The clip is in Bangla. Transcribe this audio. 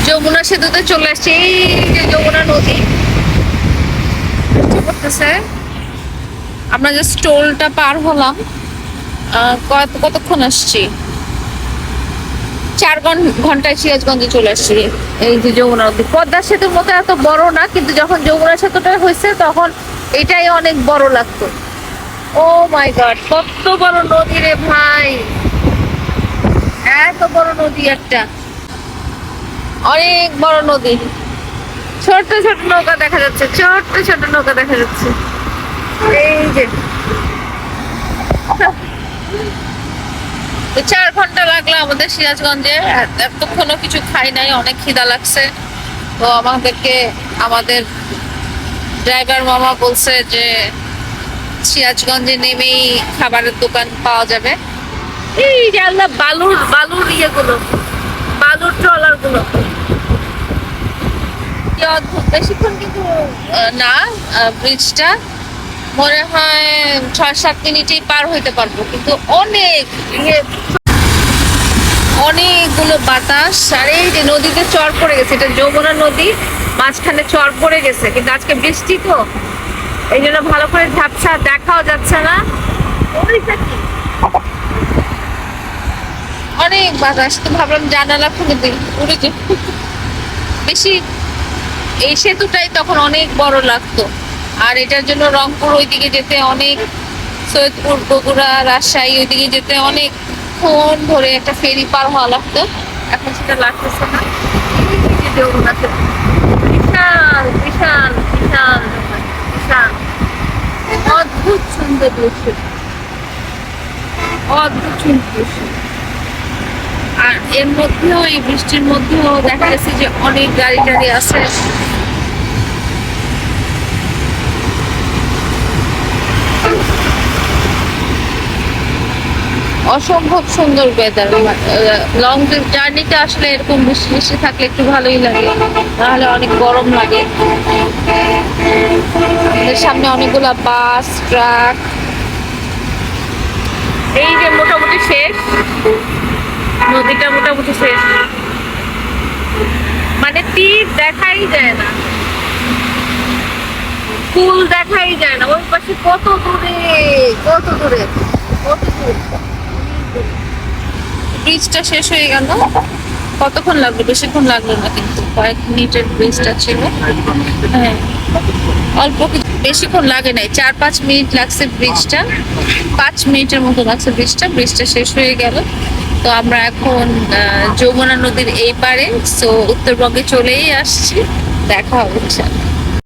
যমুনা সেতুতে চলে আসছি। এই যে যমুনা নদী করতেছে। আমরা যে টোলটা পার হলাম, কতক্ষণ আসছি, 4 ঘন্টায় সিরাজগঞ্জে চলে আসছি। এই যে যমুনা নদী পদ্মা সেতুর মতো এত বড় না, কিন্তু যখন যমুনা সেতুটা হয়েছে তখন এটাই অনেক বড় লাগতো। ও মাই গড, কত বড় নদী রে ভাই, এত বড় নদী একটা, অনেক বড় নদী। ছোট ছোট নৌকা দেখা যাচ্ছে, ছোট ছোট নৌকা দেখা যাচ্ছে। এই যে 4 ঘন্টা লাগলো আমাদের সিরাজগঞ্জে। এতক্ষণও কিছু খাই নাই, অনেক খিদা লাগছে। তো আমাদেরকে আমাদের ড্রাইভার মামা বলছে যে সিরাজগঞ্জে নেমেই খাবারের দোকান পাওয়া যাবে। এই যে আল্লাহ, বালুর বালুর ইয়েগুলো, বালুর ট্রলার গুলো, কি অদ্ভুত। বেশিক্ষণ কিন্তু না, ব্রিজটা মনে হয় 6-7 মিনিটেই পার হইতে পারবো, কিন্তু অনেক ইয়ে, অনেকগুলো বাতাস। আর এই যে নদীতে চর পড়ে গেছে, এটা যমুনা নদী, মাঝখানে চর পড়ে গেছে। কিন্তু আজকে বৃষ্টি তো, এই জন্য ভালো করে ঝাপসা দেখাও যাচ্ছে না। ওইটা কি, অনেক বাতাস। তো ভাবলাম জানালা খুলে দিই, উড়ে যে বেশি। এই সেতুটাই তখন অনেক বড় লাগতো। আর এটার জন্য রংপুর ওইদিকে যেতে অনেক, সৈয়দপুর, বগুড়া, রাজশাহী ওইদিকে যেতে অনেকক্ষণ ধরে একটা ফেরি পার হওয়া লাগতো। এখন সেটা লাগতেছে না। এই যে যমুনা সেতু, বিশাল বিশাল বিশাল বিশাল, অদ্ভুত সুন্দর দৃশ্য, অদ্ভুত সুন্দর দৃশ্য। আর এর মধ্যেও, এই বৃষ্টির মধ্যেও দেখা যাচ্ছে যে অনেক গাড়ি টাড়ি আছে। অসম্ভব সুন্দর ওয়েদার। লং জার্নিতে আসলে এরকম বৃষ্টি বৃষ্টি থাকলে একটু ভালোই লাগে, নাহলে অনেক গরম লাগে। আমাদের সামনে অনেকগুলা বাস, ট্রাক। এই যে মোটামুটি শেষ, নদীটা মোটামুটি শেষ, মানে তীর দেখাই যায় না, ফুল দেখাই যায় না। ওই পাশে কত দূরে, কত দূরে, কত দূরে ব্রিজটা শেষ হয়ে গেল। কতক্ষণ লাগলো? বেশিক্ষণ লাগলো না, কিন্তু কয়েক মিনিটের ব্রিজটা ছিল। হ্যাঁ, অল্প কিছু, বেশিক্ষণ লাগে নাই, 4-5 মিনিট লাগছে ব্রিজটা, 5 মিনিটের মতো লাগছে ব্রিজটা। ব্রিজটা শেষ হয়ে গেল। তো আমরা এখন যমুনা নদীর এই পারে, সো উত্তরবঙ্গে চলেই আসছি। দেখা হচ্ছে।